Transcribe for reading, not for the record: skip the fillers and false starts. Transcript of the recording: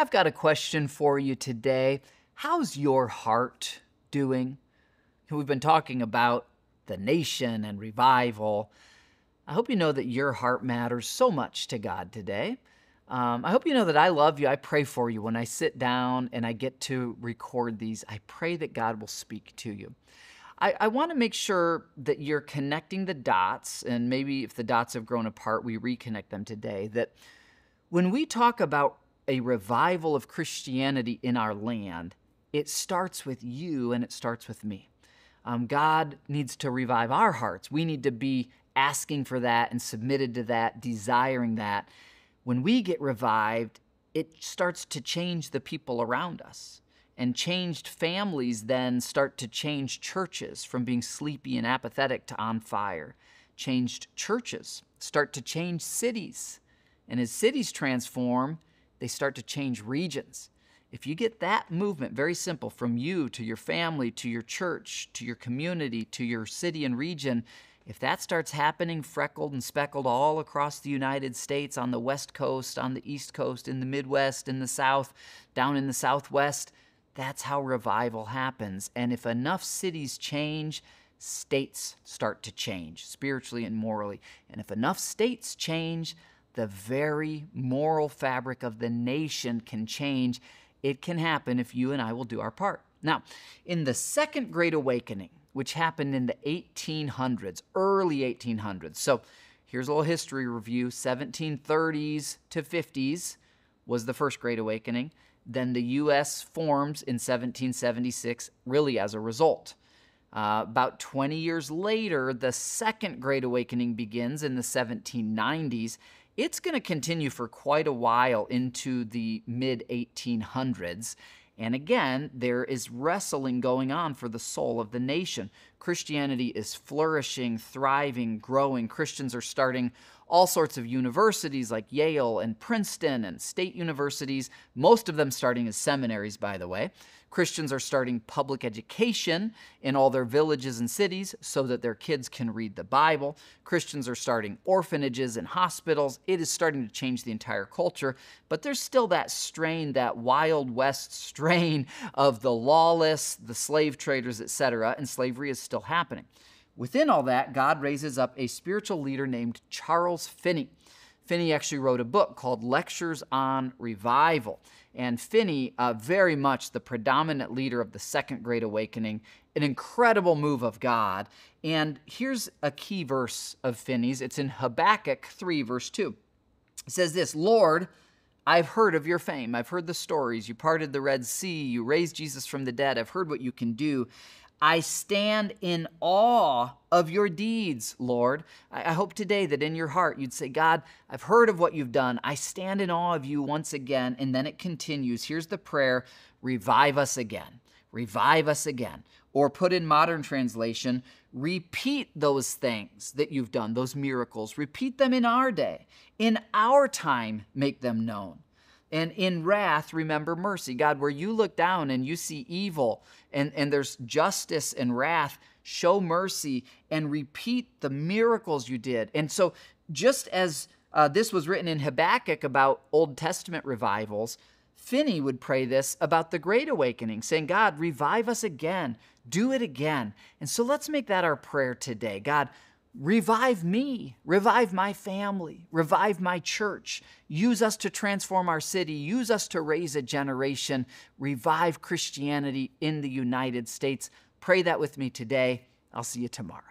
I've got a question for you today. How's your heart doing? We've been talking about the nation and revival. I hope you know that your heart matters so much to God today. I hope you know that I love you. I pray for you. When I sit down and I get to record these, I pray that God will speak to you. I want to make sure that you're connecting the dots, and maybe if the dots have grown apart, we reconnect them today, that when we talk about a revival of Christianity in our land, it starts with you and it starts with me. God needs to revive our hearts. We need to be asking for that and submitted to that, desiring that. When we get revived, it starts to change the people around us. And changed families then start to change churches from being sleepy and apathetic to on fire. Changed churches start to change cities. And as cities transform, they start to change regions. If you get that movement, very simple, from you to your family, to your church, to your community, to your city and region, if that starts happening freckled and speckled all across the United States, on the West Coast, on the East Coast, in the Midwest, in the South, down in the Southwest, that's how revival happens. And if enough cities change, states start to change spiritually and morally. And if enough states change, the very moral fabric of the nation can change. It can happen if you and I will do our part. Now, in the Second Great Awakening, which happened in the 1800s, early 1800s. So here's a little history review. 1730s to 50s was the First Great Awakening. Then the U.S. forms in 1776, really as a result. About 20 years later, the Second Great Awakening begins in the 1790s. It's going to continue for quite a while into the mid-1800s. And again, there is wrestling going on for the soul of the nation. Christianity is flourishing, thriving, growing. Christians are starting all sorts of universities like Yale and Princeton and state universities, most of them starting as seminaries, by the way. Christians are starting public education in all their villages and cities so that their kids can read the Bible. Christians are starting orphanages and hospitals. It is starting to change the entire culture, but there's still that strain, that Wild West strain of the lawless, the slave traders, etc., and slavery is still happening. Within all that, God raises up a spiritual leader named Charles Finney. Finney actually wrote a book called Lectures on Revival. And Finney, very much the predominant leader of the Second Great Awakening, an incredible move of God. And here's a key verse of Finney's. It's in Habakkuk 3, verse 2. It says this, "Lord, I've heard of your fame. I've heard the stories. You parted the Red Sea. You raised Jesus from the dead. I've heard what you can do. I stand in awe of your deeds, Lord." I hope today that in your heart you'd say, God, I've heard of what you've done. I stand in awe of you once again. And then it continues. Here's the prayer, revive us again. Revive us again. Or put in modern translation, repeat those things that you've done, those miracles. Repeat them in our day. In our time, make them known. And in wrath, remember mercy. God, where you look down and you see evil and there's justice and wrath, show mercy and repeat the miracles you did. And so just as this was written in Habakkuk about Old Testament revivals, Finney would pray this about the Great Awakening, saying, God, revive us again. Do it again. And so let's make that our prayer today. God, revive me, revive my family, revive my church. Use us to transform our city. Use us to raise a generation. Revive Christianity in the United States. Pray that with me today. I'll see you tomorrow.